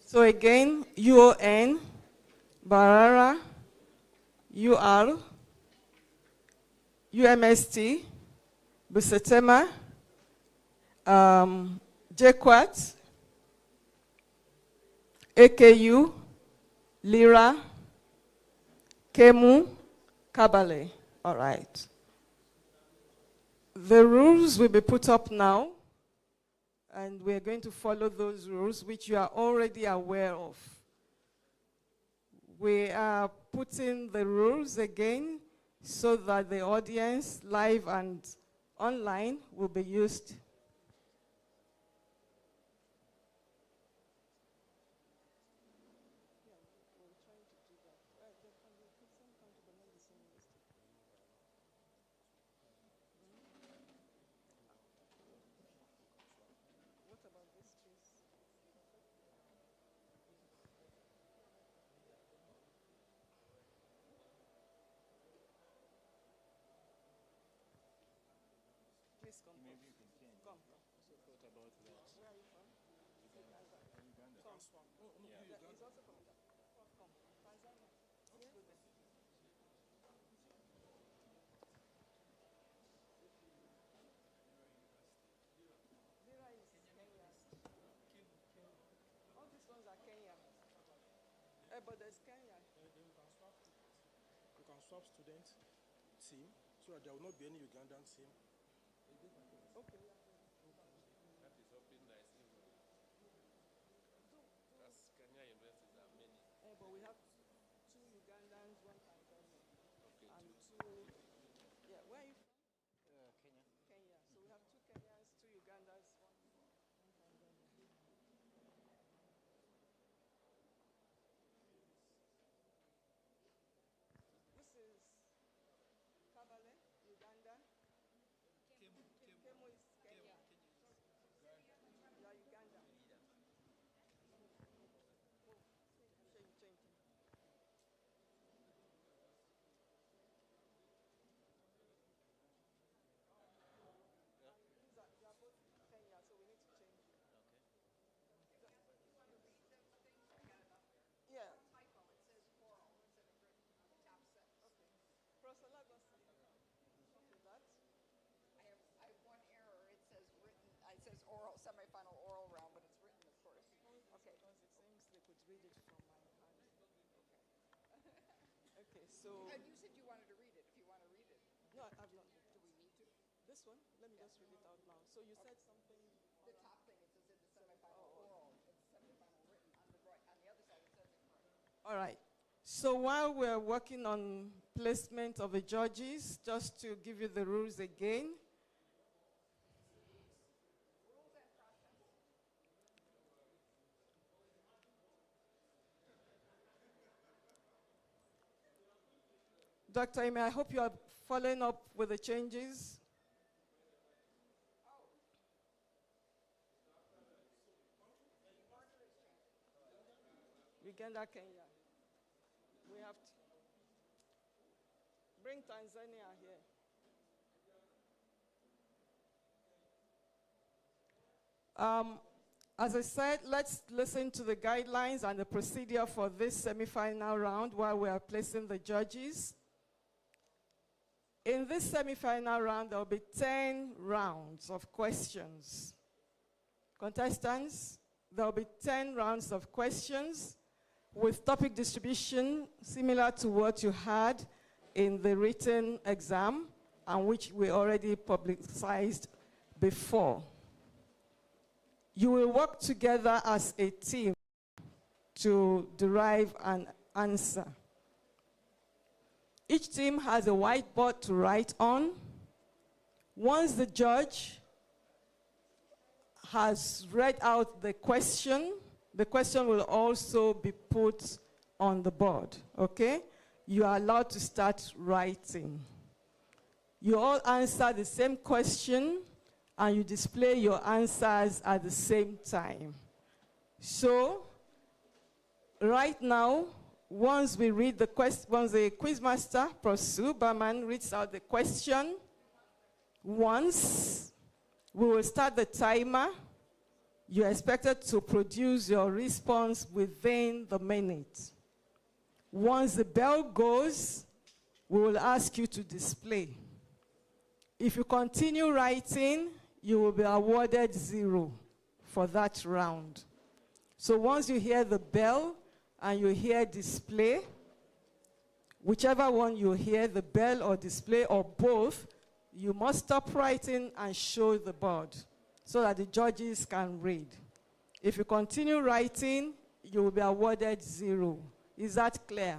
So again, UON, Barara, UR, UMST, Busetema, JQuat, AKU, Lira, Kemu, Kabale. All right. The rules will be put up now, and we're going to follow those rules, which you are already aware of. We are putting the rules again so that the audience, live and online, will be used. But there's Kenya. You can swap student team so that there will not be any Ugandan team. Okay. That is open nicely. That's Kenya universities are many. But we have 2 Ugandans, 1 Tanzanian. Okay, And two. 2. Yeah, where are you from? Kenya. Kenya. So we have 2 Kenyans, 2 Ugandans, 1 Tanzanian. This is Kabale, Uganda. Kemu is Kenya. Yeah, Uganda. Change. They are both Kenya, so we need to change. Yeah. Professor Lagos. Okay, that. I have one error. It says written. It says oral, semifinal oral round, but it's written, of course. Okay. Because it seems they could read it from my hand. Okay, so. And you said you wanted to read it. If you want to read it. No, I've not. Do we need to? This one? Let me just read it out loud. So you said something. The top thing, it says in the semifinal oral. It's semifinal written on the right. On the other side, it says it correct. All right. So while we're working on placement of the judges, just to give you the rules again. Rules and process. Dr. Ime, I hope you are following up with the changes. Uganda, Kenya. We have to bring Tanzania here. As I said, let's listen to the guidelines and the procedure for this semi-final round while we are placing the judges. In this semi-final round, there will be 10 rounds of questions. Contestants, there will be 10 rounds of questions with topic distribution similar to what you had in the written exam and which we already publicized before. You will work together as a team to derive an answer. Each team has a whiteboard to write on. Once the judge has read out the question will also be put on the board, okay? You are allowed to start writing. You all answer the same question and you display your answers at the same time. So, right now, once we read the question, once the quizmaster, Professor Berman, reads out the question, once we will start the timer You're expected to produce your response within the minute. Once the bell goes, we will ask you to display. If you continue writing, you will be awarded 0 for that round. So once you hear the bell and you hear display, whichever one you hear, the bell or display or both, you must stop writing and show the board so that the judges can read. If you continue writing, you will be awarded 0. Is that clear?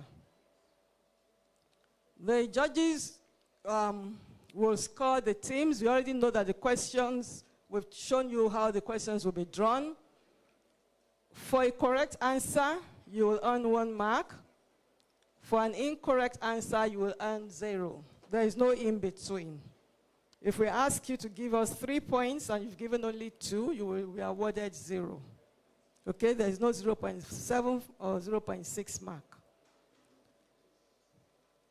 The judges will score the teams. We already know that the questions, we've shown you how the questions will be drawn. For a correct answer, you will earn 1 mark. For an incorrect answer, you will earn 0. There is no in between. If we ask you to give us 3 points and you've given only 2, you will be awarded 0. Okay, there is no 0.7 or 0.6 mark.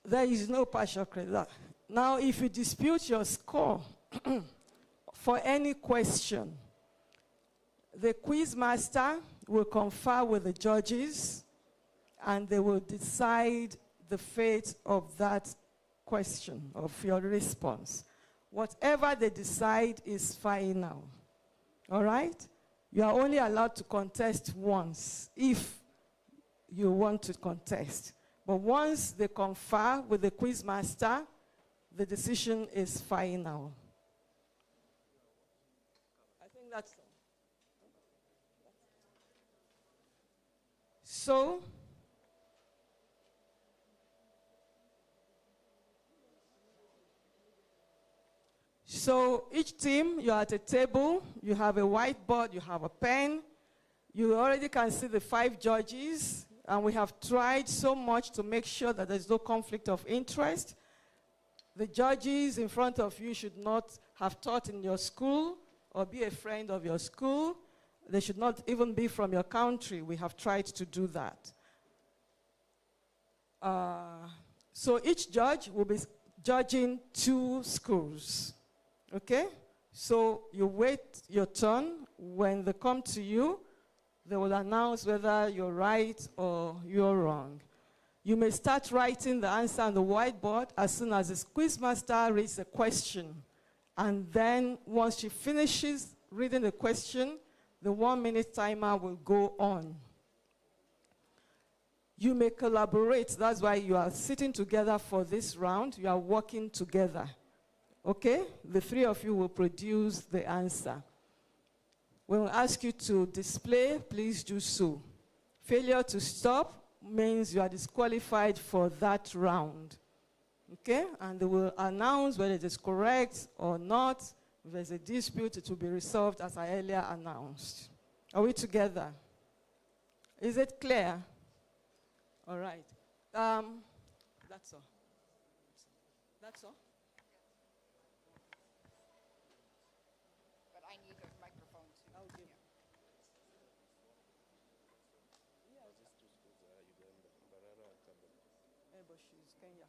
There is no partial credit. Now, if you dispute your score for any question, the quiz master will confer with the judges and they will decide the fate of that question, of your response. Whatever they decide is final. All right? You are only allowed to contest once if you want to contest. But once they confer with the quiz master, the decision is final. I think that's all. So each team, you're at a table, you have a whiteboard, you have a pen. You already can see the 5 judges, and we have tried so much to make sure that there's no conflict of interest. The judges in front of you should not have taught in your school or be a friend of your school. They should not even be from your country. We have tried to do that. So each judge will be judging 2 schools. Okay? So you wait your turn. When they come to you, they will announce whether you're right or you're wrong. You may start writing the answer on the whiteboard as soon as the quiz master reads the question. And then once she finishes reading the question, the 1-minute timer will go on. You may collaborate. That's why you are sitting together for this round. You are working together. Okay? The 3 of you will produce the answer. When we ask you to display, please do so. Failure to stop means you are disqualified for that round. Okay? And they will announce whether it is correct or not. If there's a dispute, it will be resolved as I earlier announced. Are we together? Is it clear? All right. That's all. That's all? But I need a microphone too. I'll give. But she's Kenya.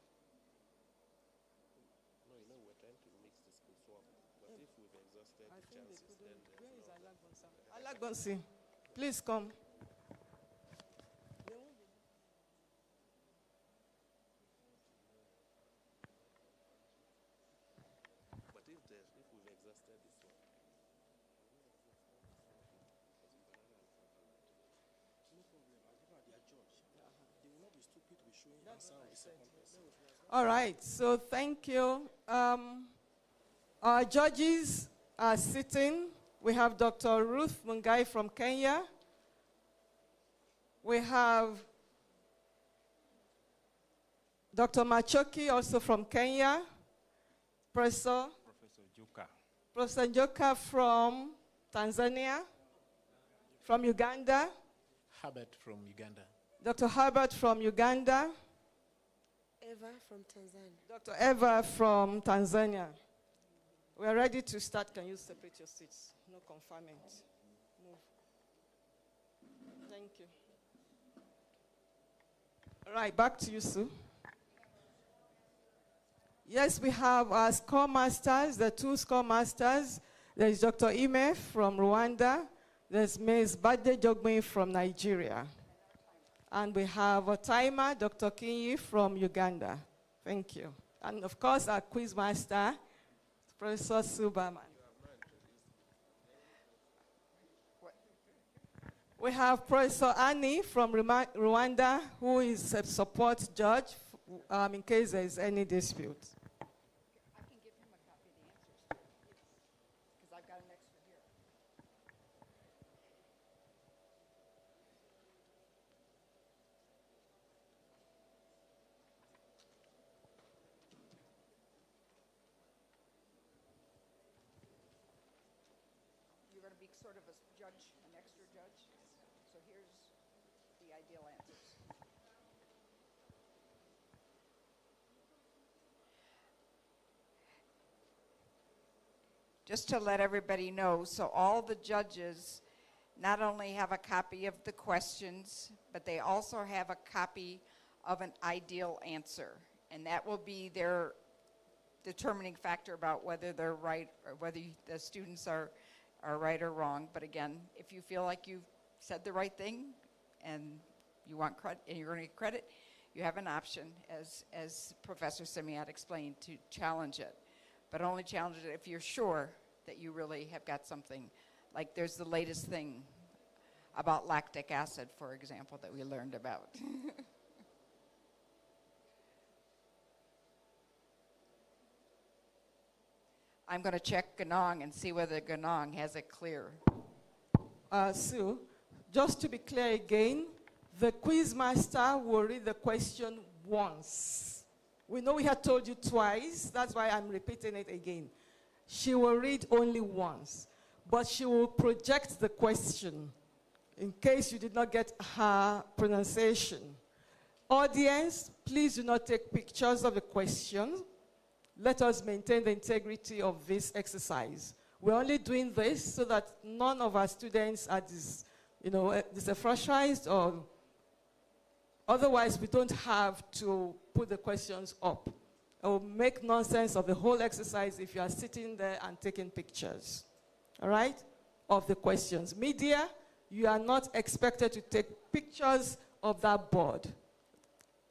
No, you know, we're trying to mix the school swap. But if we've exhausted I the think they chances, couldn't. then Where is no. Alagbonsi? Alagbonsi, please come. But if we've exhausted this one, No problem. As long as they are judged, they will not be stupid with showing answer of the second person. All right, so thank you. Our judges are sitting. We have Dr. Ruth Mungai from Kenya. We have Dr. Machoki, also from Kenya. Professor Joka. Professor Joka from Tanzania. From Uganda. Herbert from Uganda. Dr. Herbert from Uganda. Eva from Tanzania. Dr. Eva from Tanzania. We are ready to start. Can you separate your seats? No confinement. Move. Thank you. All right, back to you, Sue. Yes, we have our score masters, the 2 score masters. There is Dr. Ime from Rwanda There's Ms. Bade Jogme from Nigeria. And we have a timer, Dr. Kinyi from Uganda. Thank you. And of course, our quiz master, Professor Suberman. We have Professor Annie from Rwanda, who is a support judge in case there is any dispute. I can give him a copy of the answers, because I've got an extra here. You're going to be sort of a judge, an extra judge. So here's the ideal answers. Just to let everybody know, so all the judges not only have a copy of the questions, but they also have a copy of an ideal answer. And that will be their determining factor about whether they're right or whether the students are right or wrong. But again, if you feel like you've said the right thing and you want credit and you're going to get credit, you have an option, as Professor Semiat explained, to challenge it. But only challenge it if you're sure that you really have got something. Like there's the latest thing about lactic acid, for example, that we learned about. I'm going to check Ganong and see whether Ganong has it clear. Sue, just to be clear again, the quiz master will read the question once. We know we had told you twice, that's why I'm repeating it again. She will read only once, but she will project the question in case you did not get her pronunciation. Audience, please do not take pictures of the question. Let us maintain the integrity of this exercise. We're only doing this so that none of our students are disenfranchised, or otherwise we don't have to put the questions up. Or make nonsense of the whole exercise if you are sitting there and taking pictures, all right, of the questions. Media, you are not expected to take pictures of that board.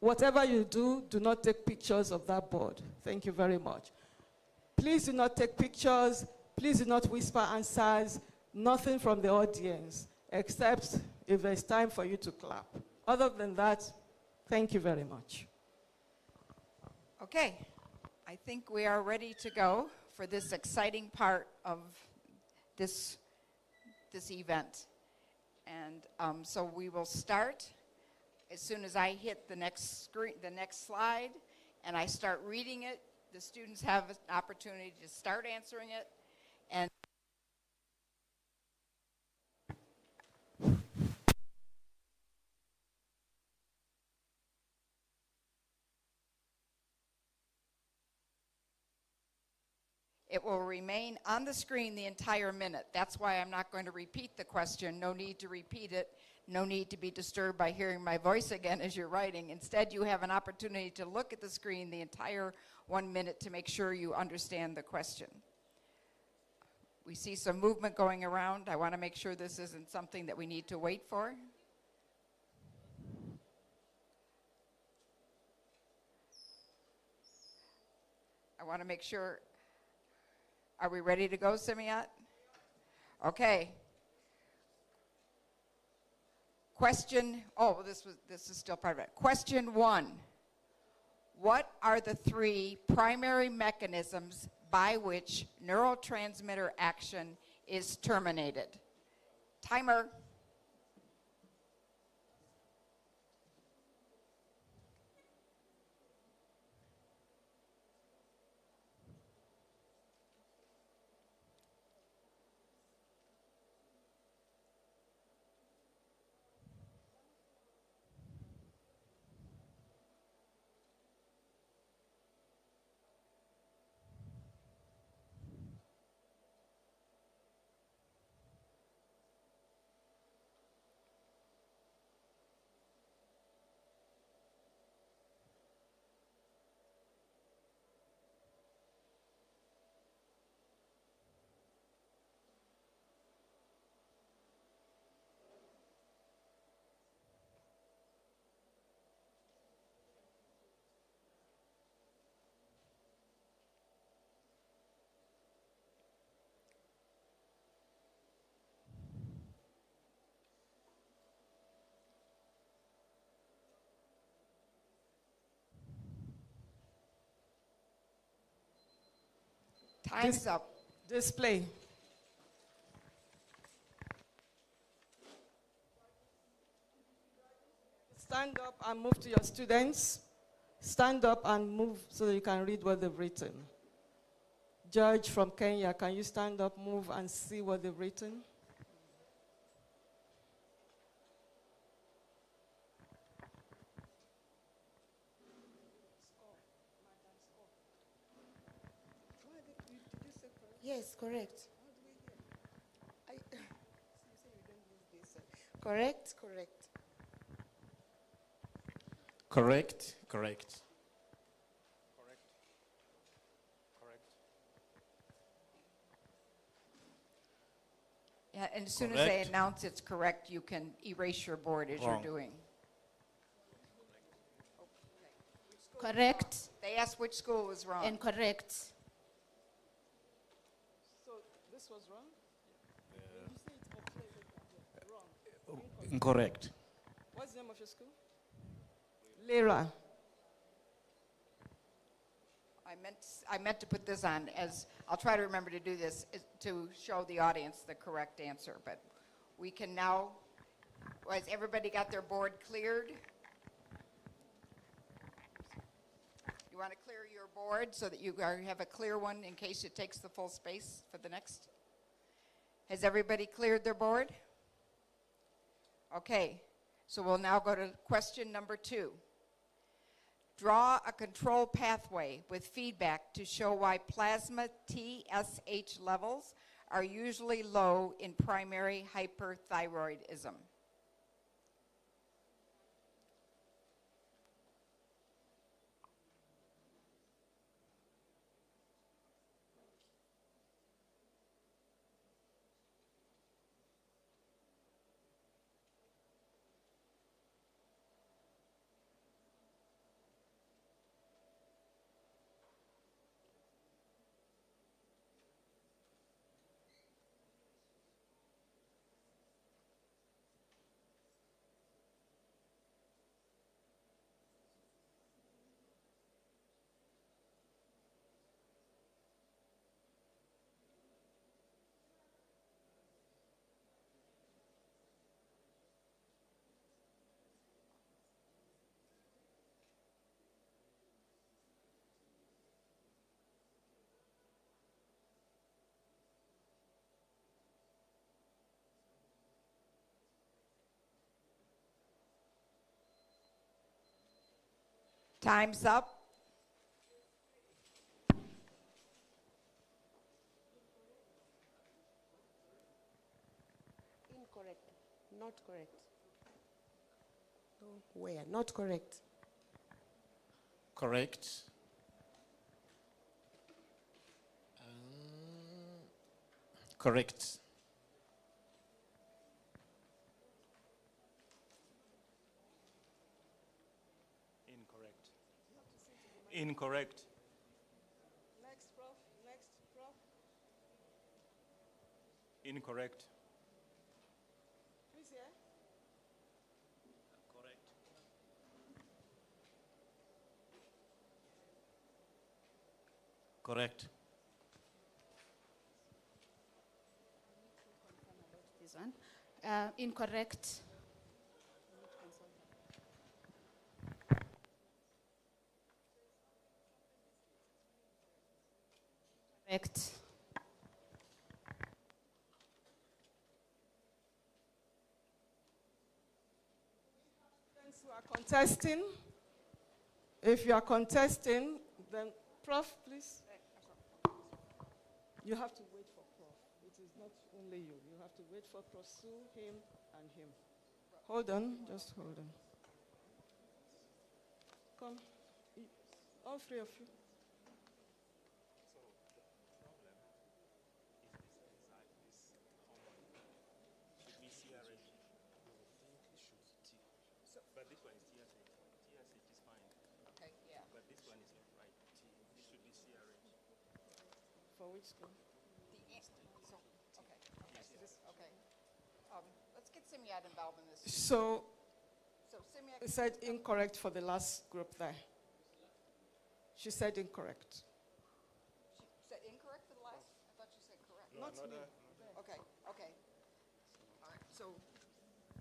Whatever you do, do not take pictures of that board. Thank you very much. Please do not take pictures. Please do not whisper answers. Nothing from the audience, except if there's time for you to clap. Other than that, thank you very much. Okay, I think we are ready to go for this exciting part of this event. And so we will start as soon as I hit the next screen, the next slide, and I start reading it. The students have an opportunity to start answering it. And it will remain on the screen the entire minute. That's why I'm not going to repeat the question. No need to repeat it. No need to be disturbed by hearing my voice again as you're writing. Instead, you have an opportunity to look at the screen the entire 1 minute to make sure you understand the question. We see some movement going around. I want to make sure this isn't something that we need to wait for. I want to make sure. Are we ready to go, Semiat? Okay. Question, this is still part of it. Question 1. What are the 3 primary mechanisms by which neurotransmitter action is terminated? Timer. Time's up. Display. Stand up and move to your students. Stand up and move so that you can read what they've written. Judge from Kenya, can you stand up, move, and see what they've written? Yes, correct. Correct, correct. Correct. Correct. Yeah, and as soon as they Correct. announce it's correct, you can erase your board as Wrong. you're doing. Correct. They asked which school was wrong. Incorrect. So this was wrong? Incorrect. What's the name of your school? Lera. I meant to put this on as, I'll try to remember to do this, is to show the audience the correct answer. But we can now, has everybody got their board cleared? You want to clear your board so that you have a clear one in case it takes the full space for the next? Has everybody cleared their board? Okay, so we'll now go to question number 2. Draw a control pathway with feedback to show why plasma TSH levels are usually low in primary hyperthyroidism. Time's up. Incorrect. Not correct. No, where? Not correct. Correct. Correct. Incorrect. Incorrect. Next, Prof. Next, Prof. Incorrect. Please, yeah? Correct. Correct. This one. Incorrect. Correct. Students who are contesting, if you are contesting, then Prof, please. You have to wait for Prof. It is not only you. You have to wait for Prof. Sue, him, and him. Hold on, just hold on. Come, all 3 of you. Should we CRH? But this one is TSH. TSH is fine. Okay, yeah. But this one is not right. It should be CRH. For which school? Okay. Let's get Simiad involved in this. So, So Simiad, it said incorrect for the last group there. She said incorrect. she said incorrect for the Not me. Okay, okay. All right, so,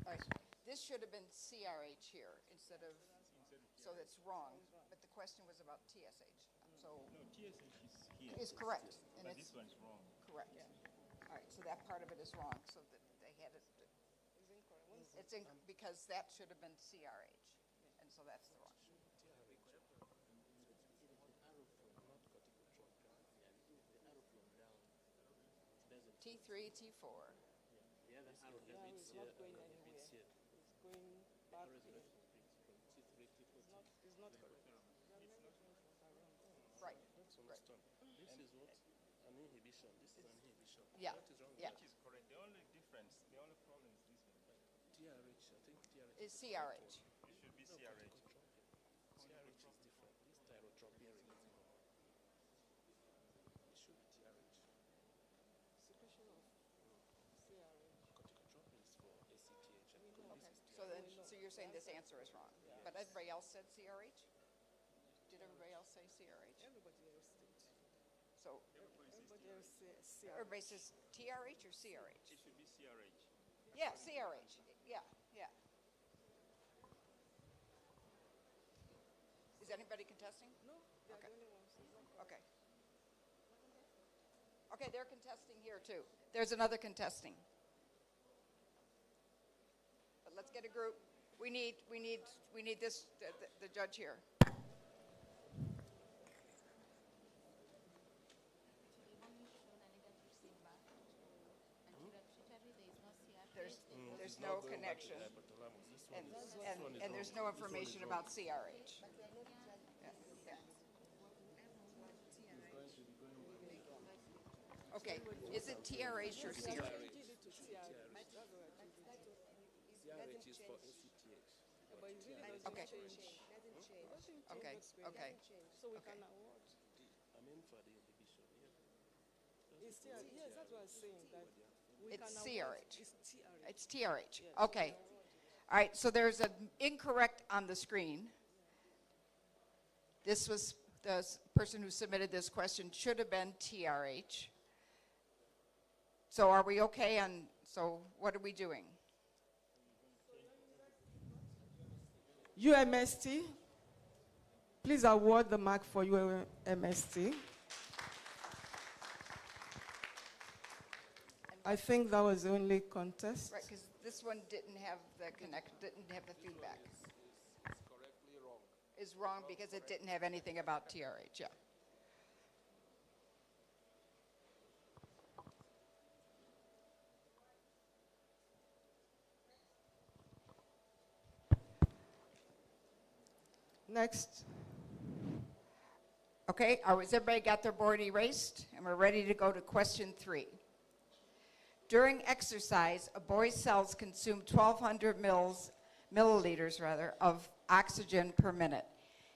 all right, this should have been CRH here instead of, so that's wrong. But the question was about TSH, so No, TSH is here. is correct. And But it's this one's wrong. correct. All right, so that part of it is wrong, so that they had it. It's in, because that should have been CRH, and so that's the wrong. T3, T4. Yeah, the arrow, Yeah, if it's it's here, not going if anywhere. it's here. It's going back. Arrow is going from T3, T4, It's not correct. Right, That's right. understand. This is what? An inhibition. This is an inhibition. Yeah, What is wrong with yeah. Which is correct. The only difference, the only problem is this one. TRH? I think TRH Is CRH. It should be CRH. TRH is different. This tyrotropin releasing hormone. It should be TRH. Secretion of CRH. Corticotropin is for ACTH. And Okay, this is so then, so you're saying this answer is wrong? But everybody else said CRH? Did everybody else say CRH? Everybody else did. So Everybody else says CRH. everybody says TRH or CRH? It should be CRH. Yeah, CRH, yeah, yeah. Is anybody contesting? No, they're Okay. the only ones. Okay. Okay, they're contesting here too. There's another contesting. But let's get a group. We need this, the judge here. There's no connection. hypothalamus. This And, one is and there's no information about CRH. Okay, is it TRH or CRH? Did it to CRH. That's what I did. TRH is for ACTH. But it really doesn't Okay. change. Doesn't change. Okay, okay. So we Okay. can award. I mean for the inhibition. Yeah. It's TRH. Yes, that's what I'm saying. That we It's can CRH. award. It's TRH. It's TRH. Okay. All right, so there's an incorrect on the screen. This was, the person who submitted this question should have been TRH. So are we okay on, so what are we doing? UMST, please award the mark for UMST. I think that was the only contest. Right, because this one didn't have the didn't have the feedback. It's correctly wrong. Is wrong because it didn't have anything about TRH, yeah. Next. Okay, has everybody got their board erased? And we're ready to go to question 3. During exercise, a boy's cells consume 1,200 milliliters of oxygen per minute.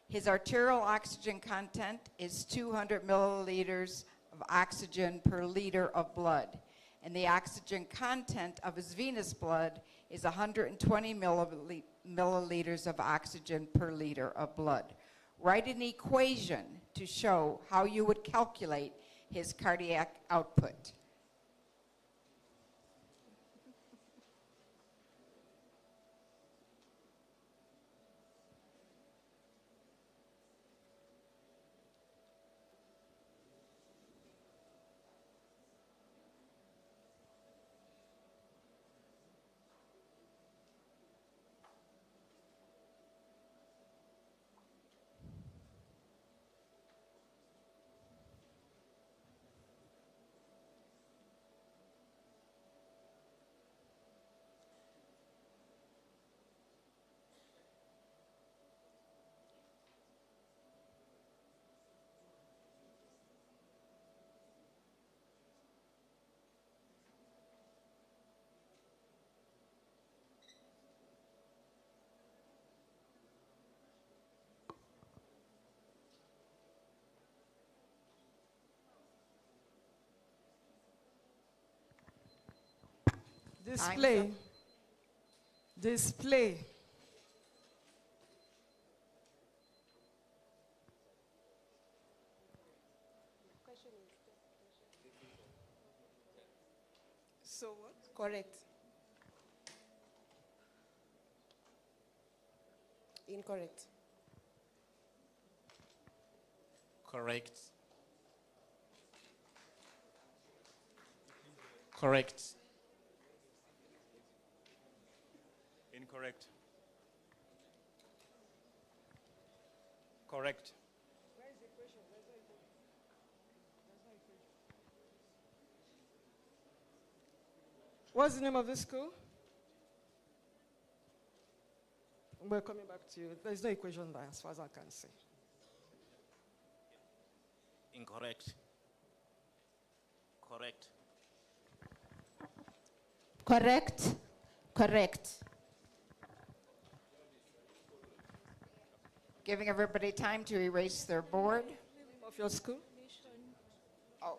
His arterial oxygen content is 200 milliliters of oxygen per liter of blood. And the oxygen content of his venous blood is 120 milliliters of oxygen per liter of blood. Write an equation to show how you would calculate his cardiac output. Display. Display. Question is So what? Correct. Incorrect. Correct. Correct. Incorrect. Correct. What's the name of the school? We're coming back to you. There's no equation there as far as I can see. Incorrect. Correct. Correct. Correct. Giving everybody time to erase their board. Of your school? Oh,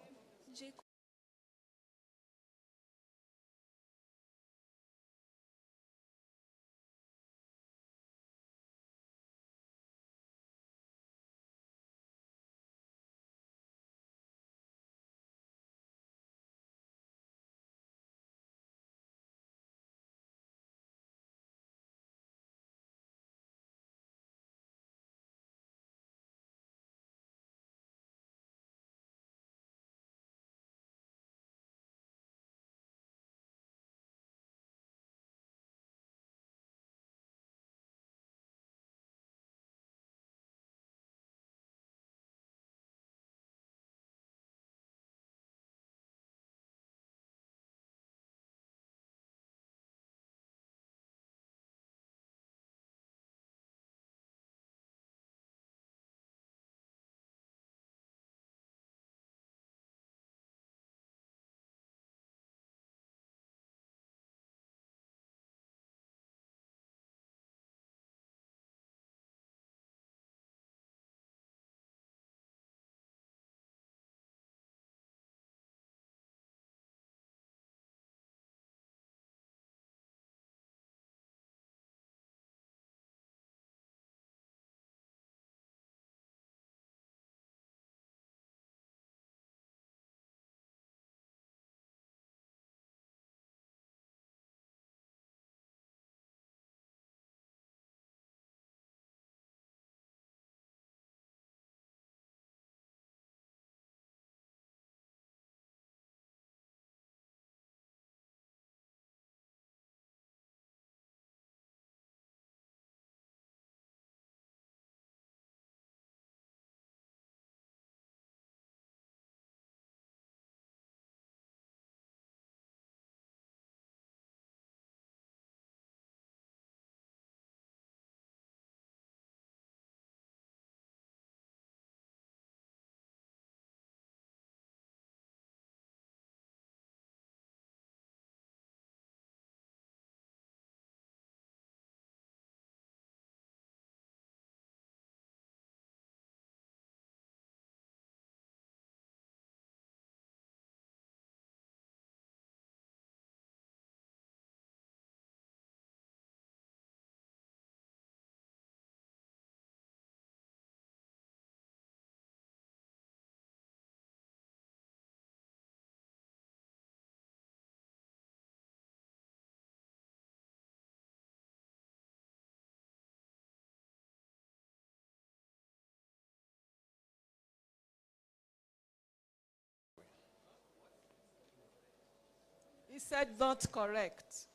He said not correct.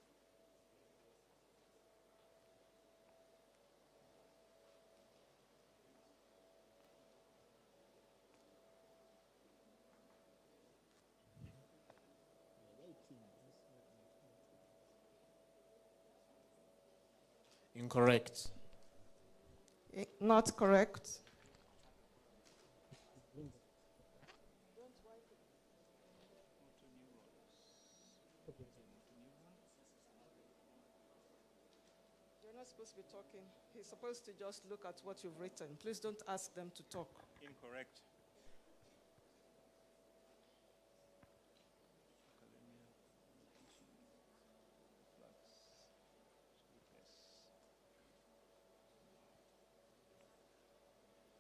Incorrect. Not correct. You're not supposed to be talking. He's supposed to just look at what you've written. Please don't ask them to talk. Incorrect.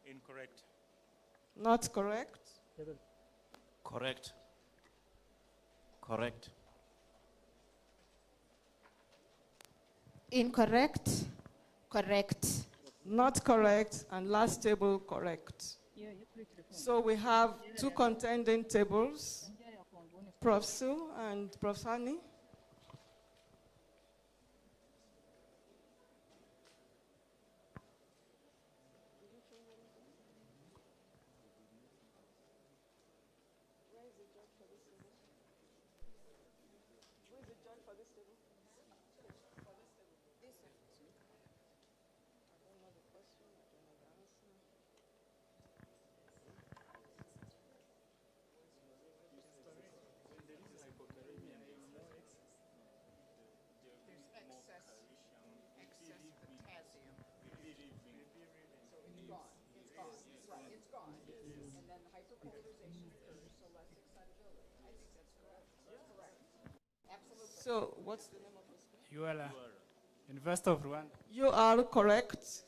Incorrect. Not correct. Correct. Correct. Incorrect. Correct. Not correct, and last table correct. So we have two contending tables, Prof. Sue and Prof. Hani. So what's the name of this? ULA, University of Rwanda. You are correct.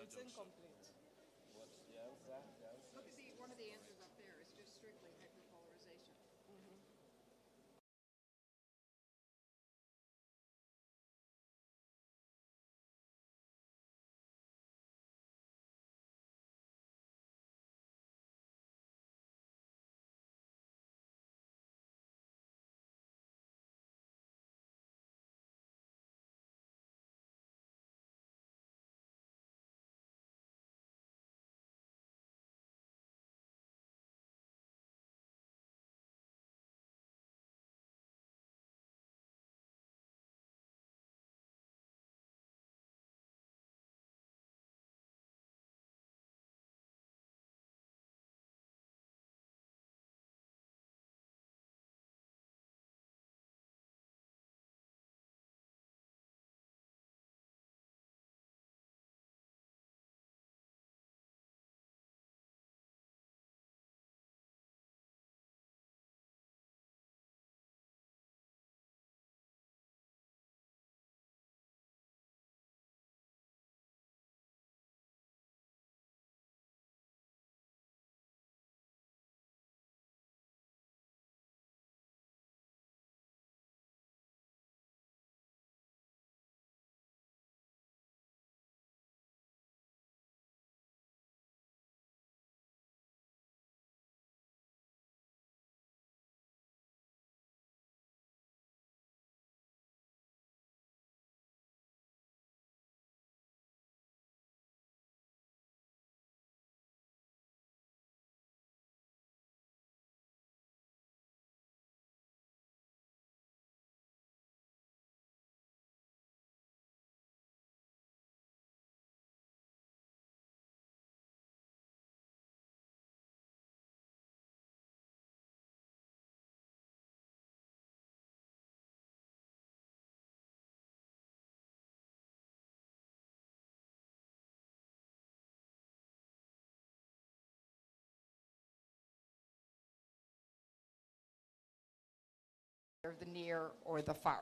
It's incomplete. Look at one of the answers up there. It's just strictly hyperpolarization. or the near or the far.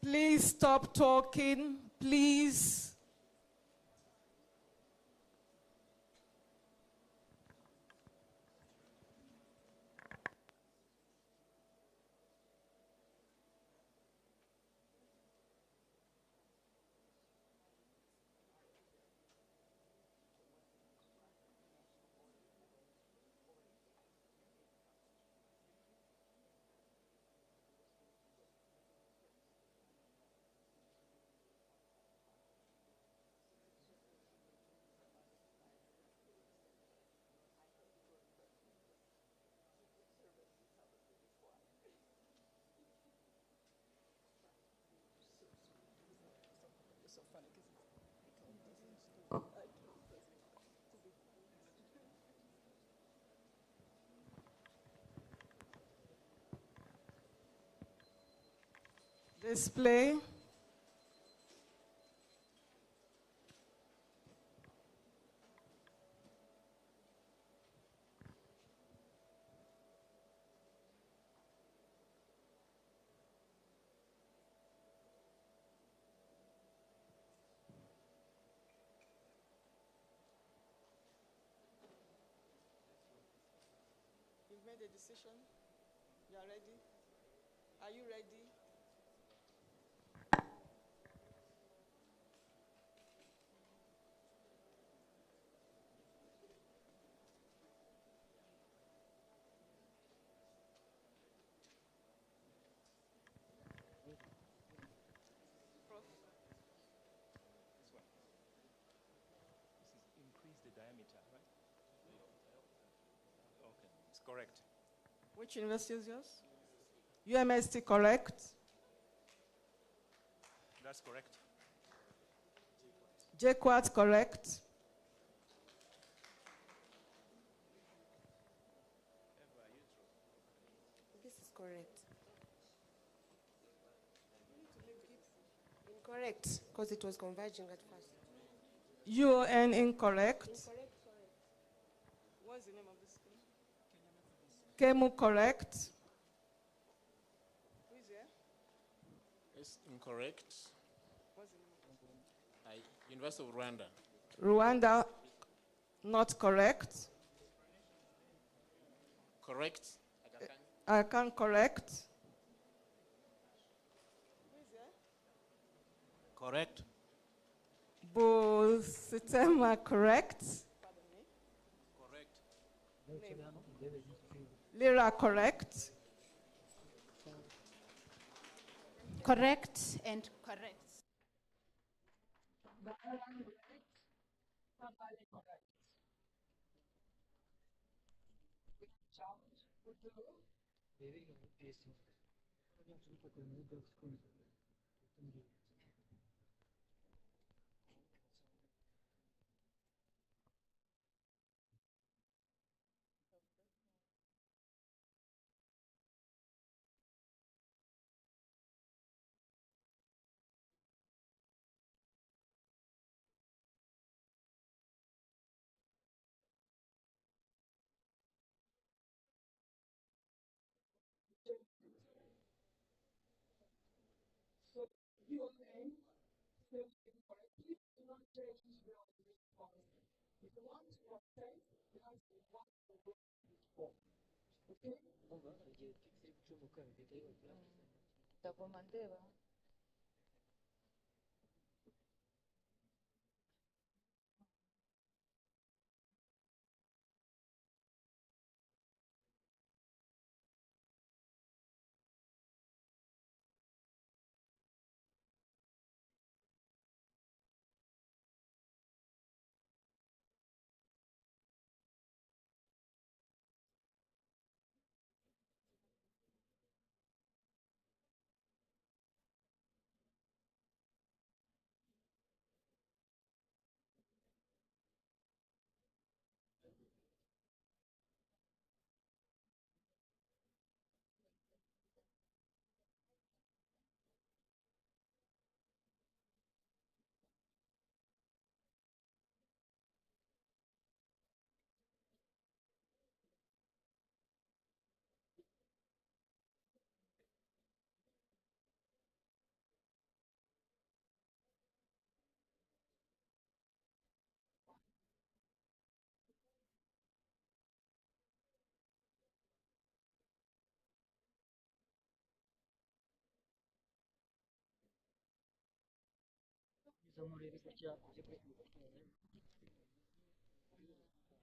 Please stop talking, please. Display. You've made a decision? You are ready? Are you ready? This is increase the diameter, right? Okay, it's correct. Which university is yours? UMST, correct? That's correct. JQuat, correct? This is correct. Incorrect, because it was converging at first. UON, incorrect? Incorrect, correct. What's the name of this school? KEMU, correct? Who is here? It's incorrect. What's the name? University of Rwanda. Rwanda, not correct. Correct. I can correct. Who is here? Correct. Bositema, correct? Correct. Lira, correct? Correct and correct.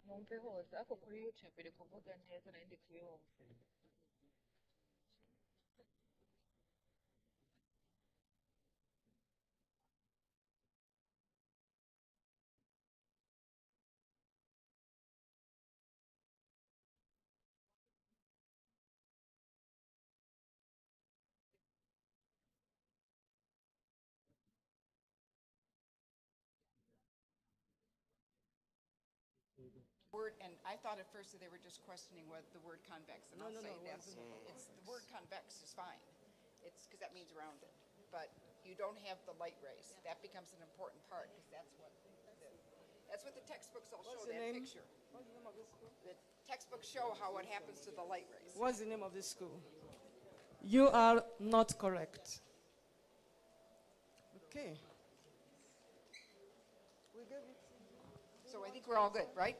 Numpehoza ako kuri YouTube iri kuvuga neza nari ndi kuyumva. Word, and I thought at first that they were just questioning what the word convex, and I'll say that's, it's, the word convex is fine. It's, because that means rounded. But you don't have the light rays. That becomes an important part, because that's what the textbooks all show, What's the that name? picture. The textbooks show how it happens to the light rays. What's the name of this school? You are not correct. Okay. So I think we're all good, right?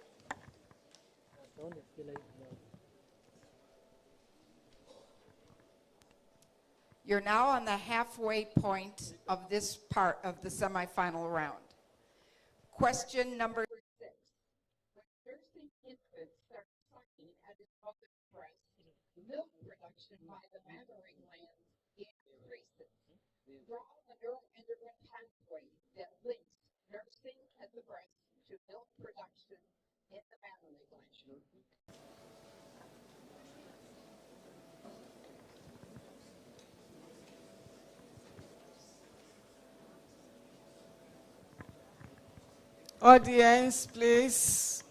You're now on the halfway point of this part of the semifinal round. Question number 6. When nursing infant starts sucking at his mother's breast, milk production by the mammary glands increases. Draw the neuroendocrine pathway that links nursing at the breast to milk production in the mammary gland. Audience, please.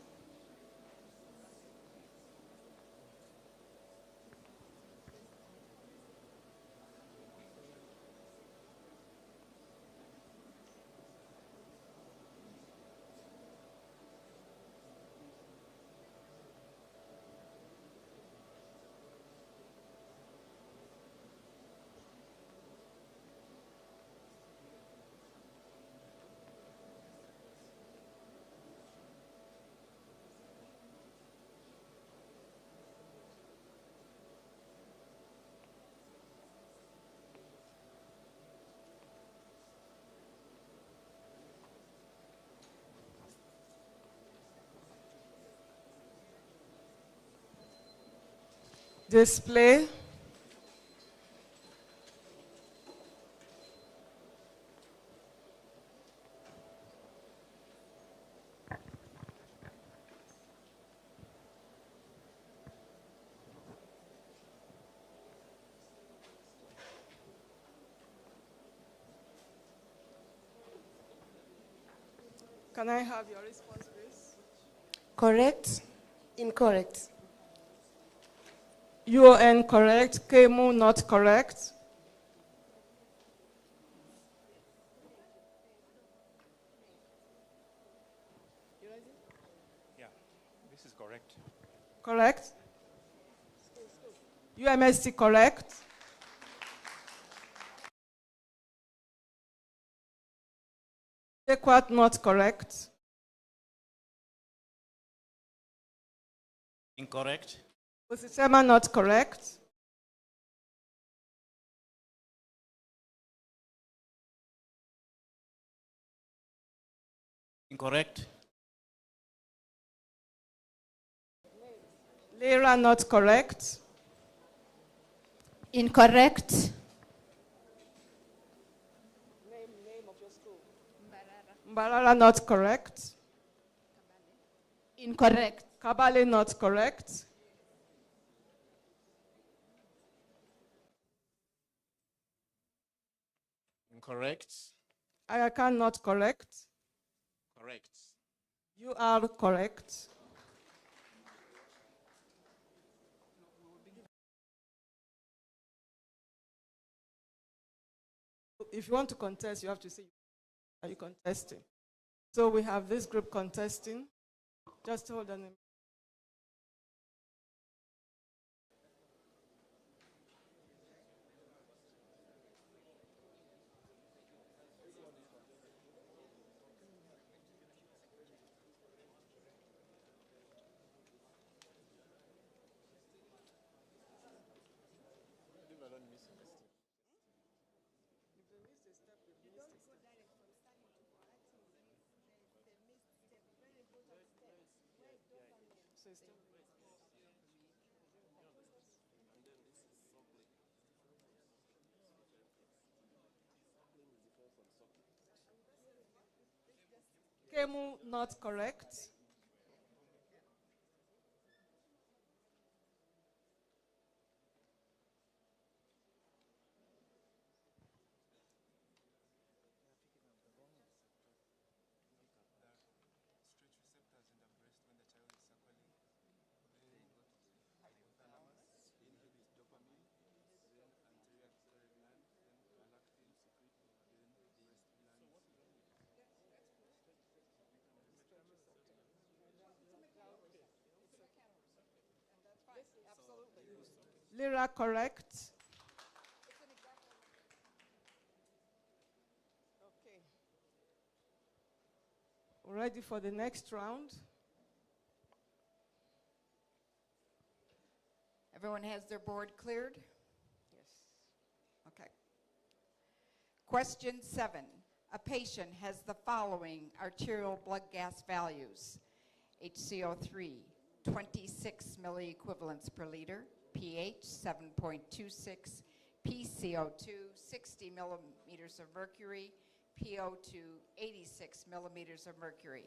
Display. Can I have your response, please? Correct. Incorrect. UON correct, KMU not correct. Yeah, this is correct. Correct. UMSC correct. Equat not correct. Incorrect. Ositema not correct. Incorrect. Lera not correct. Incorrect. Name of your school. Mbarara not correct. Incorrect. Kabale not correct. Incorrect. Ayakan not correct. Correct. You are correct. If you want to contest, you have to say, are you contesting? So we have this group contesting. Just hold on a minute. Kemu, not correct. Lyra, correct. Okay. Ready for the next round? Everyone has their board cleared? Yes. Okay. Question 7. A patient has the following arterial blood gas values: HCO3, 26 milliequivalents per liter, pH 7.26, PCO2, 60 millimeters of mercury, PO2, 86 millimeters of mercury.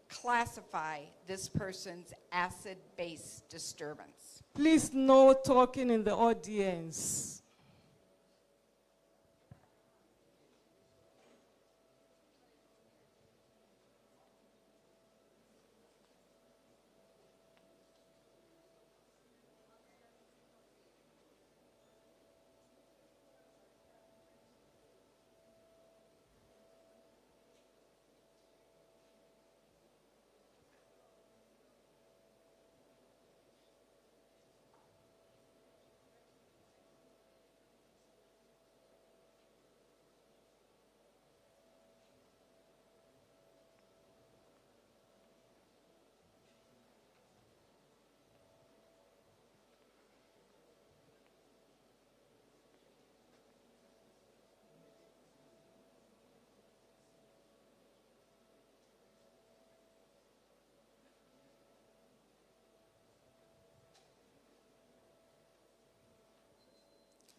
Classify this person's acid-base disturbance. Please, no talking in the audience.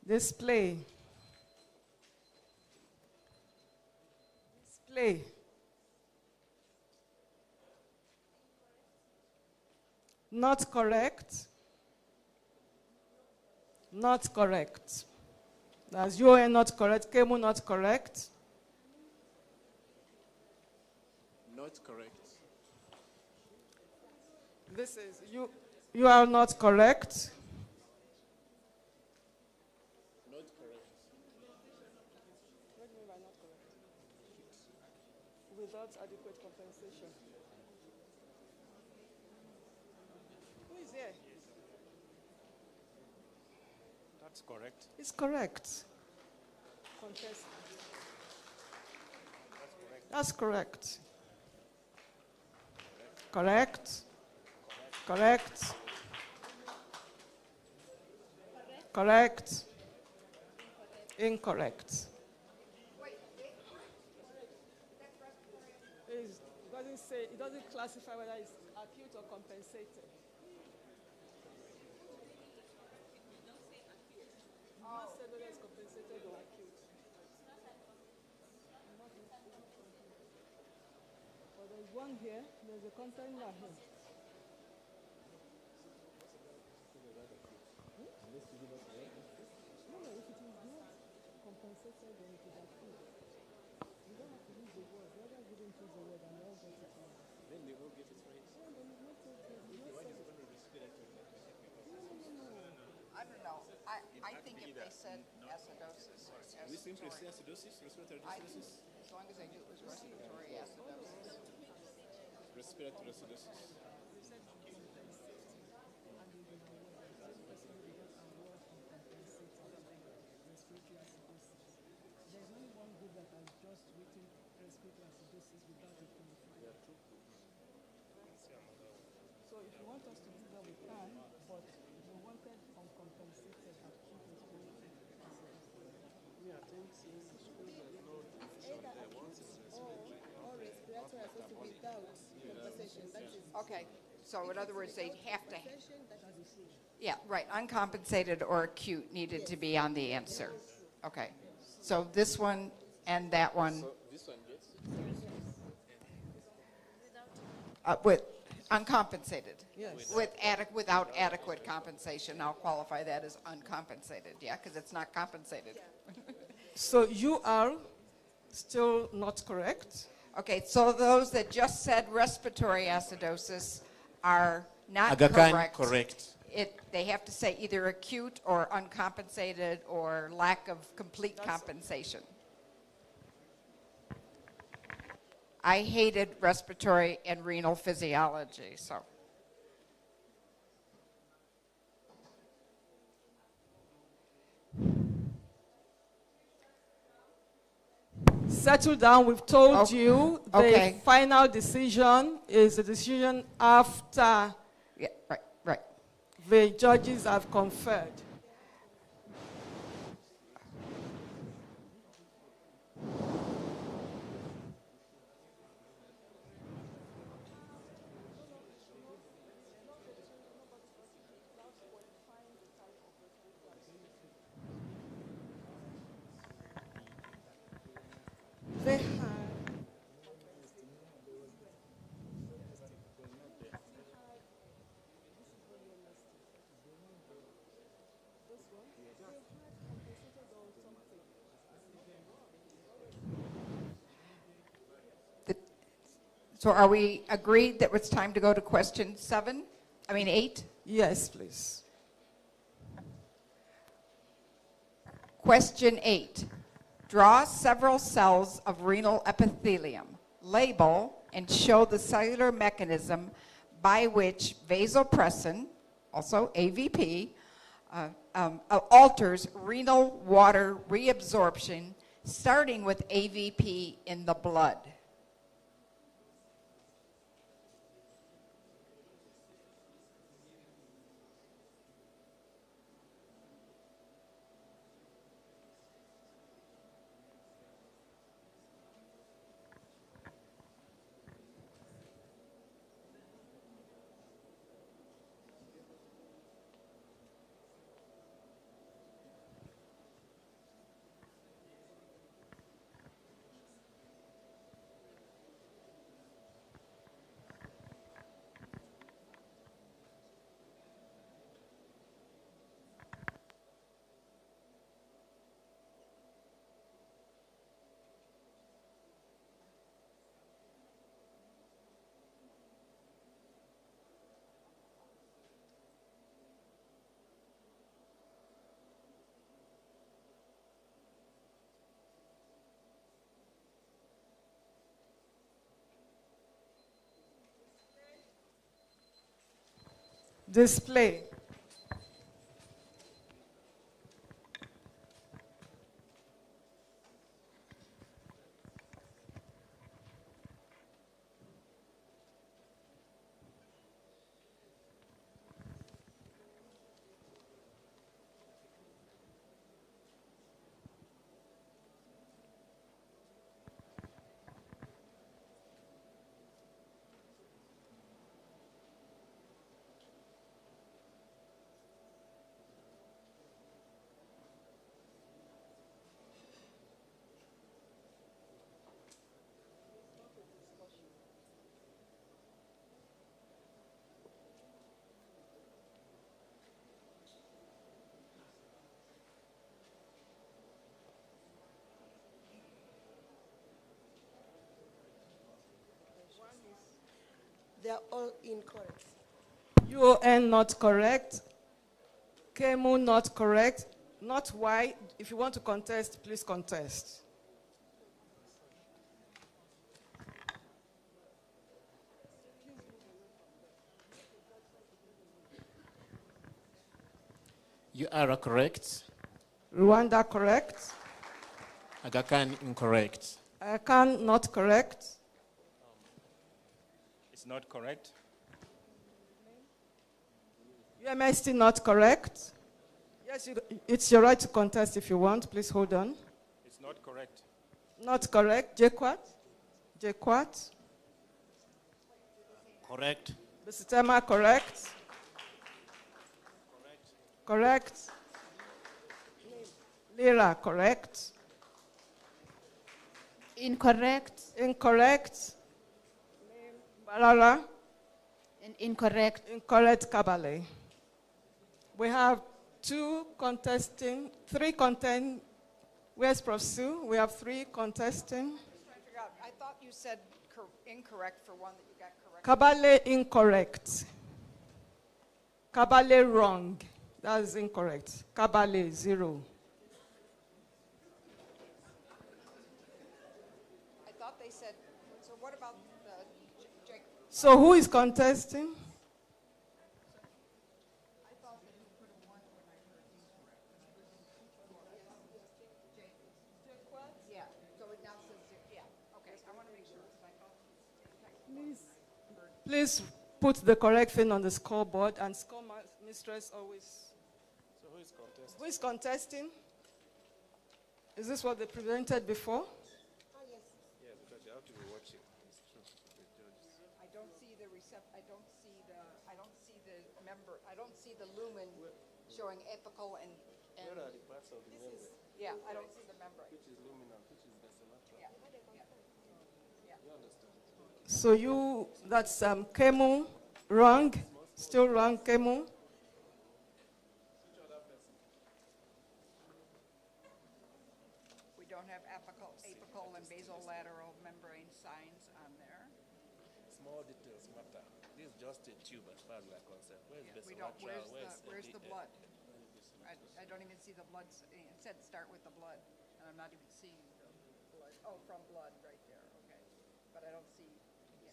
Display. Display. Not correct. Not correct. That's UON not correct. Kemu not correct. Not correct. This is you. You are not correct. Not correct. What do you mean by not correct? Without adequate compensation. Who is here? That's correct. It's correct. Contest. That's correct. Correct. Correct. Correct. Incorrect. It doesn't classify whether it's acute or compensated. Not say whether it's compensated or acute. But there's one here, there's a container here. No, if it is not compensated, then it is acute. You don't have to use the word. The others didn't use the word and they all got it wrong. Then they all get it right. Yeah, but it's not so clear. If the one is going to respiratory, I don't know. I think if they said acidosis or we simply say respiratory, acidosis, respiratory I acidosis, as long as I knew it was respiratory acidosis. respiratory acidosis. There's only one group that has just written respiratory acidosis without a qualifier. So if you want us to do that, we can, but we wanted uncompensated acute respiratory acidosis. Yeah, I think since the school there's no division there, once it's respiratory. Or respiratory associated without compensation. That is Okay, So in other words, they'd have to. Yeah, right. Uncompensated or acute needed to be on the answer. Okay. So this one and that one. So this one gets With uncompensated. Yes. Without adequate compensation. I'll qualify that as uncompensated, yeah, because it's not compensated. So you are still not correct. Okay, so those that just said respiratory acidosis are not Aga Khan, correct. correct. They have to say either acute or uncompensated or lack of complete compensation. I hated respiratory and renal physiology, so. Settle down. We've told you the Okay. final decision is a decision after Yeah, right. the judges have conferred. They have So are we agreed that it's time to go to question 8? yes, please. Question 8. Draw several cells of renal epithelium, label, and show the cellular mechanism by which vasopressin, also AVP, alters renal water reabsorption, starting with AVP in the blood. Display. They are all incorrect. UON not correct. KEMU not correct. Not Y. If you want to contest, please contest. You are correct. Rwanda correct. Aga Khan incorrect. Akan not correct. It's not correct. UMST not correct. Yes, it's your right to contest if you want. Please hold on. It's not correct. Not correct. JQuat? JQuat? Correct. Bisitema, correct? Correct. Lira, correct? Incorrect. Incorrect. Barara? And incorrect. Incorrect, Kabale. We have three contesting. Where's Prof. Sue? We have three contesting. I thought you said incorrect for one that you got correct. Kabale, incorrect. Kabale, wrong. That is incorrect. Kabale, 0. I thought they said, so what about the Jacob? So who is contesting? Yeah, so it now says, yeah, okay, I want to make sure. Please put the correct thing on the scoreboard, and score mistress always. So who is contesting? Who is contesting? Is this what they presented before? Yes, because they have to be watching. It's true. The judges. I don't see the member, I don't see the lumen showing apical and. Where are the parts of the membrane? Yeah, I don't see the membrane. Which is luminal, which is basolateral? Yeah. You understand? So that's Kemu, wrong. Still wrong, Kemu. We don't have apical and basolateral membrane signs on there. Small details matter. This is just a tube as far as we are concerned. Where is We don't, basolateral? where's the blood? I don't even see the blood, it said start with the blood, and I'm not even seeing the blood. Oh, from blood, right there, okay. But I don't see, yeah.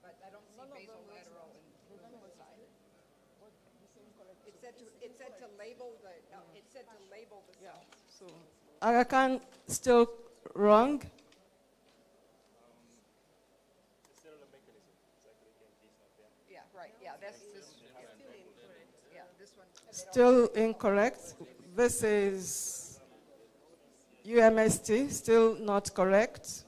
But I don't see basolateral and lumen side. It said to label the cells. So Aga Khan, still wrong. The cellular mechanism is segregating these up there. Yeah, right, yeah, that's this, yeah, this one. Still incorrect. This is UMST, still not correct.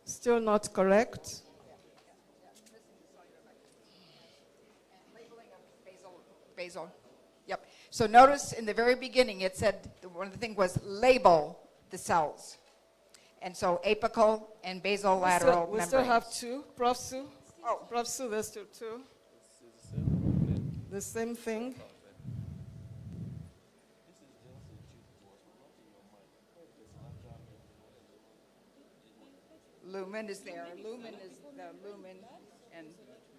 Still not correct. Labeling of basal. Yep. So notice in the very beginning it said, one of the things was label the cells. And so apical and basolateral We membranes. still have two. Prof. Sue? Oh. Prof. Sue, there's still two. The same thing. Lumen is there. Lumen is the lumen, and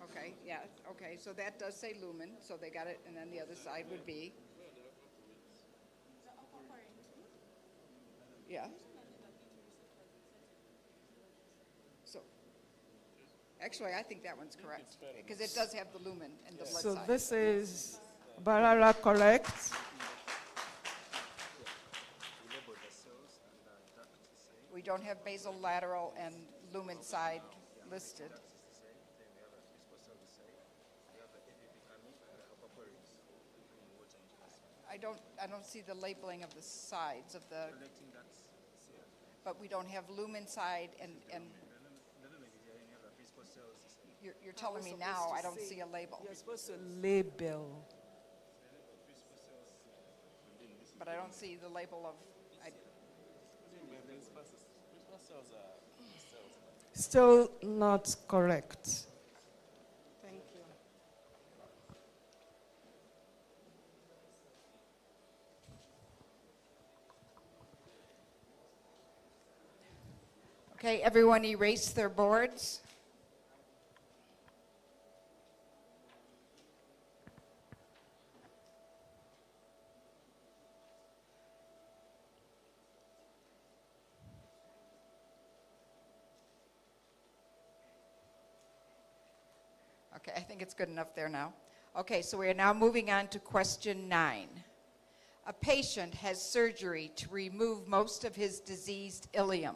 okay, yeah, okay. So that does say lumen. So they got it, and then the other side would be. Yeah. So, actually, I think that one's correct because it does have the lumen and the blood So side. this is Barara correct. We don't have basolateral and lumen side listed. I don't see the labeling of the sides of the, but we don't have lumen side and you're telling me now I don't see a label. You're supposed to label. But I don't see the label of, Still not correct. Thank you. okay, everyone erase their boards. Okay, I think it's good enough there now. Okay, so we are now moving on to question 9. A patient has surgery to remove most of his diseased ileum.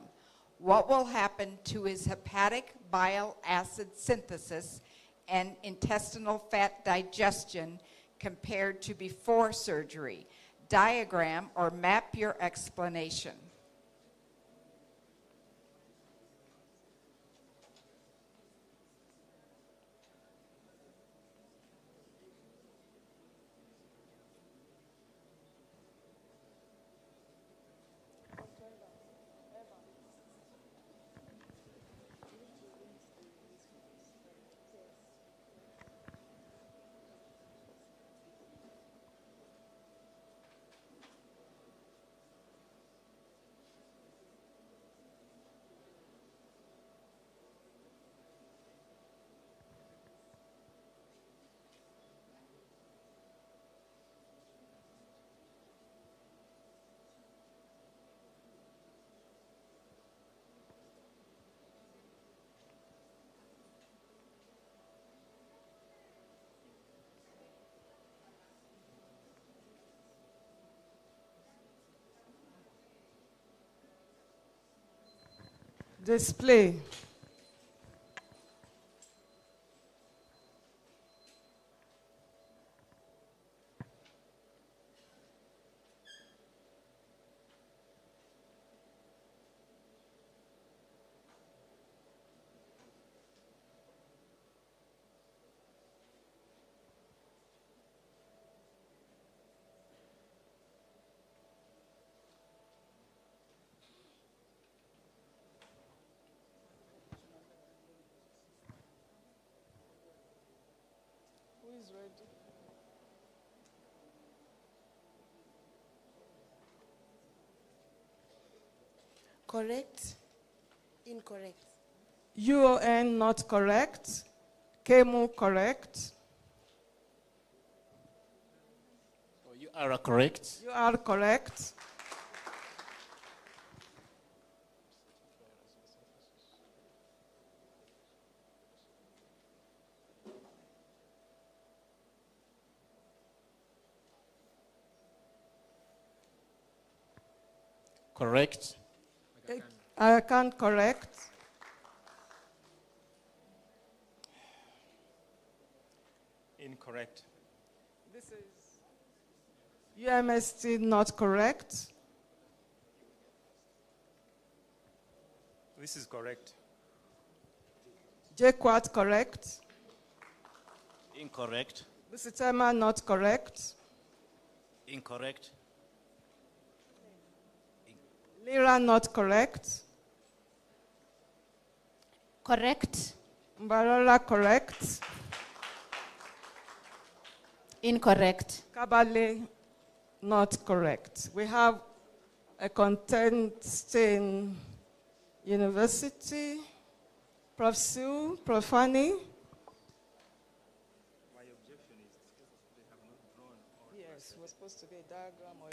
What will happen to his hepatic bile acid synthesis and intestinal fat digestion compared to before surgery? Diagram or map your explanation. Display. Who is ready? Correct. Incorrect. UON not correct. KEMU correct. So you are correct. You are correct. Correct. I can't correct. Incorrect. This is UMST not correct. This is correct. JQuat correct. Incorrect. Busitema not correct. Incorrect. Lira not correct. Correct. Mbarara correct. Incorrect. Kabale not correct. We have a contesting university. Prof. Sue, Prof. Fanny. My objection is they have not drawn or Yes, we're supposed to get a diagram or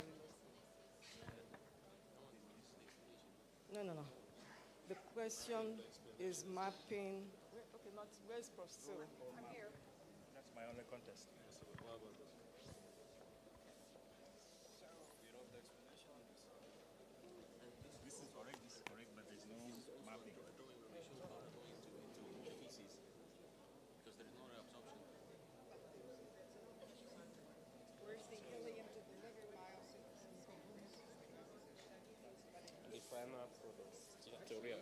no. The question is mapping. Okay, not where's Prof. Sue? I'm here. that's my only contest. This is correct, but there's no mapping. Where's the helium to the liver The final product, steatorrhea.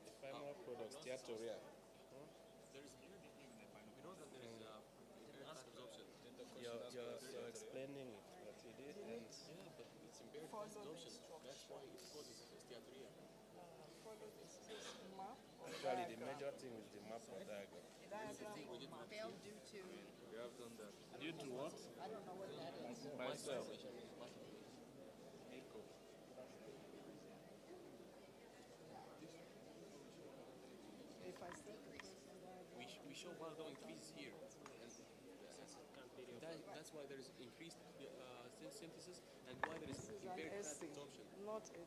The final product, steatorrhea. You're explaining it, but you didn't. Actually, the major thing is the map or diagram. failed due to, Due to what? I don't know what that is. Myself. We show why the increase here. That's why there is increased synthesis and why there is impaired fat absorption. Not a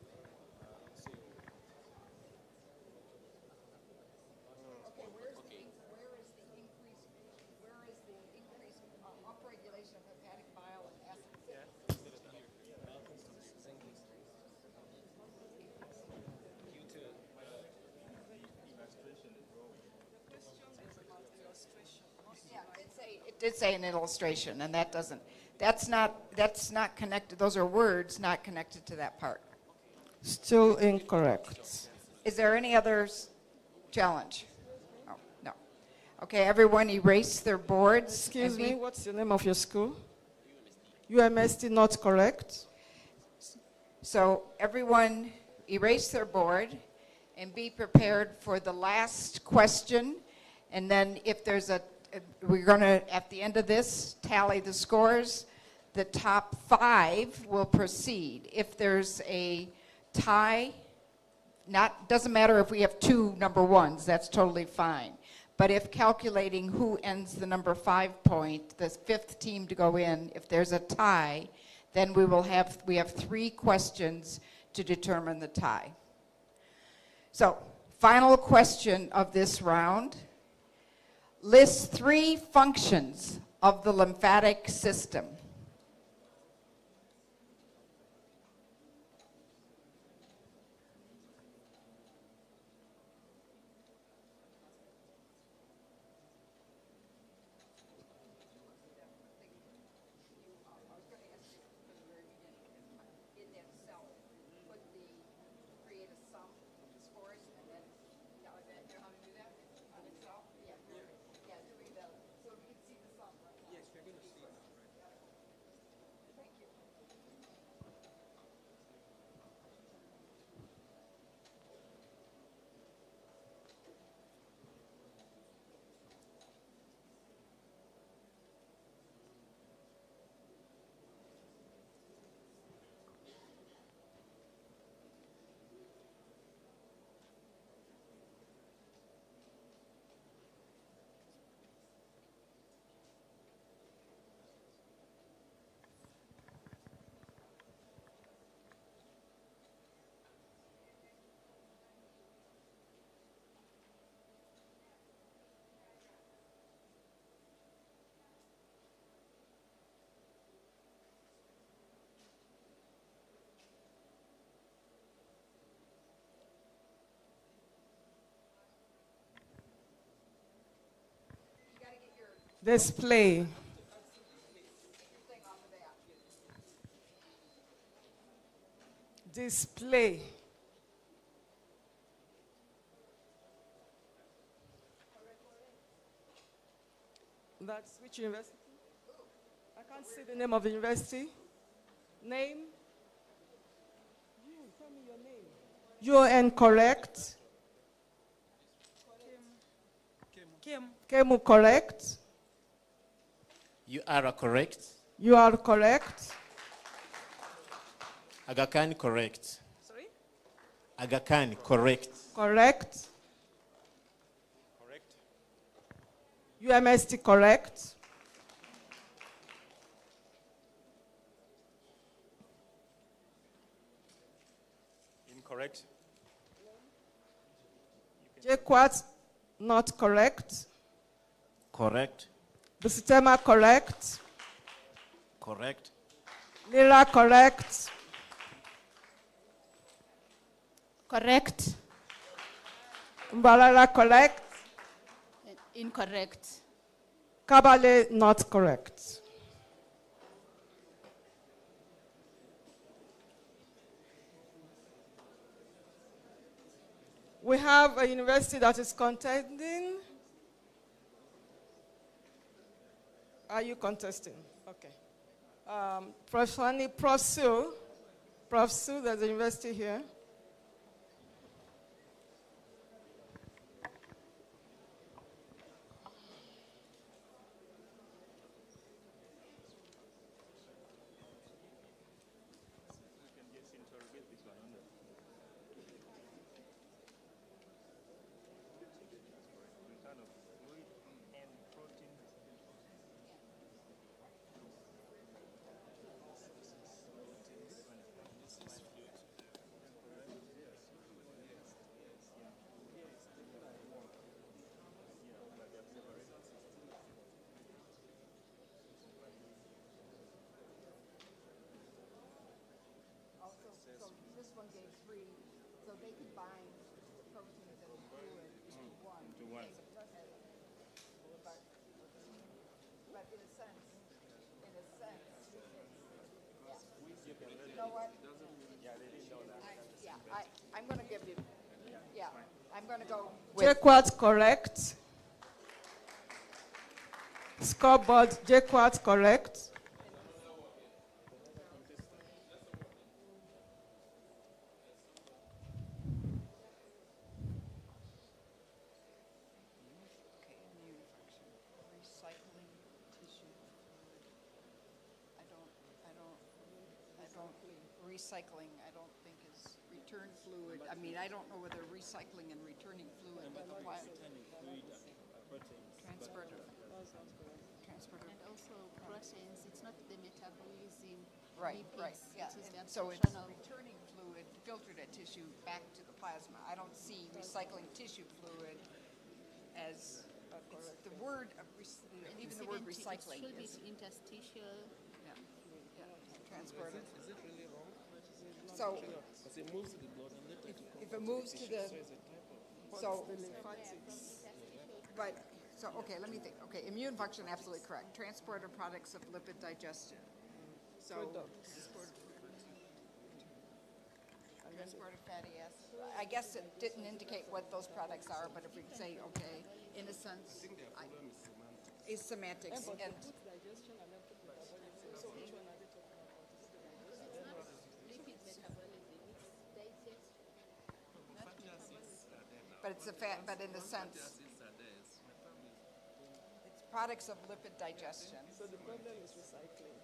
Okay, where is the increase upregulation of hepatic bile and acid? Yeah, it did say an illustration, and that's not connected. Those are words not connected to that part. still incorrect. Is there any other challenge? Oh, no. Okay, everyone erase their boards. Excuse and me, be- what's the name of your school? UMST not correct. So everyone erase their board and be prepared for the last question. And then if there's we're going to, at the end of this, tally the scores. The top 5 will proceed. If there's a tie, doesn't matter if we have 2 number 1s, that's totally fine. But if calculating who ends the number 5 point, the 5th team to go in, if there's a tie, then we have 3 questions to determine the tie. So, final question of this round. List 3 functions of the lymphatic system. Display. Display. That's which university? I can't see the name of the university. Name? Tell me your name. You're incorrect. Kemu correct. You are correct. You are correct. Aga Khan correct. Sorry? Aga Khan correct. Correct. Correct. UMST correct. Incorrect. JQuat not correct. Correct. Busitema correct. Correct. Lira correct. Correct. Mbalala correct. Incorrect. Kabale not correct. We have a university that is contending. Are you contesting? Okay. Prof. Hani, Prof. Sue, there's a university here. I'm going to give you, I'm going to go JQuat correct. Scoreboard, JQuat correct. recycling, I don't think is return fluid. I mean, I don't know whether recycling and returning fluid apply. Transport of. And also proteins, it's not the metabolism. Right, lipids, right, yeah. it is the And so it's absorption of- returning fluid filtered at tissue back to the plasma. I don't see recycling tissue fluid as, it's the word, even the word recycling It should is, be interstitial. transported. Is it really wrong? So Because it moves to the blood and later it if it moves to the, So it's a type of so, but, so, okay, let me think. Okay, immune function, absolutely correct. Transporter products of lipid digestion. So, transported fatty acids. I guess it didn't indicate what those products are, but if we say, okay, in a sense, is semantics. And but it's a fat, but in a sense, it's products of lipid digestion. So the problem is recycling.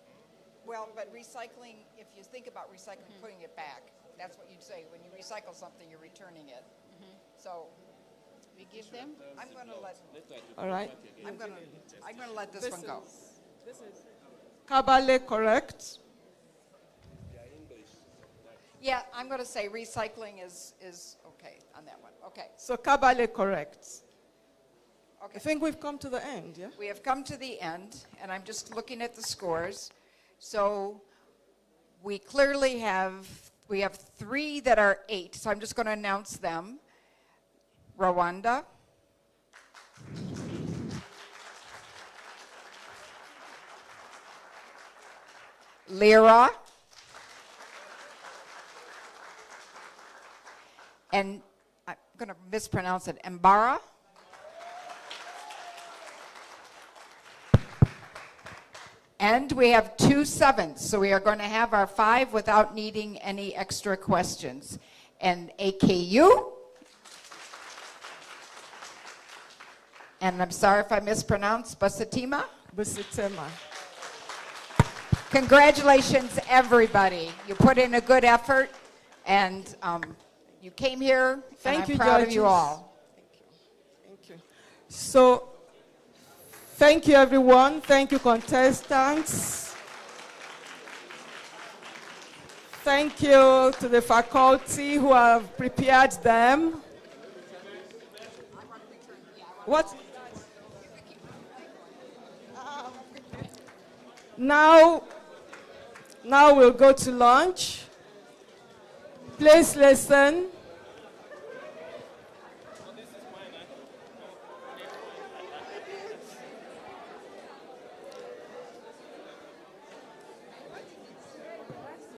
Well, but recycling, if you think about recycling, putting it back, that's what you'd say. When you recycle something, you're returning it. So We give them. I'm going to let. All right. I'm going to let this one go. Kabale correct. Yeah, I'm going to say recycling is okay on that one. Okay. So Kabale correct. Okay. I think we've come to the end, yeah? We have come to the end, and I'm just looking at the scores. So we clearly have 3 that are 8. So I'm just going to announce them. Rwanda, Lyra. And I'm going to mispronounce it, Mbara. And we have 2 7s, so we are going to have our 5 without needing any extra questions. And AKU. And I'm sorry if I mispronounced, Basatima. Busitema. Congratulations, everybody. You put in a good effort, and you came here, Thank and you, I'm proud of you judges. all. Thank you. So, thank you, everyone. Thank you, contestants. Thank you to the faculty who have prepared them. What? Now we'll go to lunch. Please listen.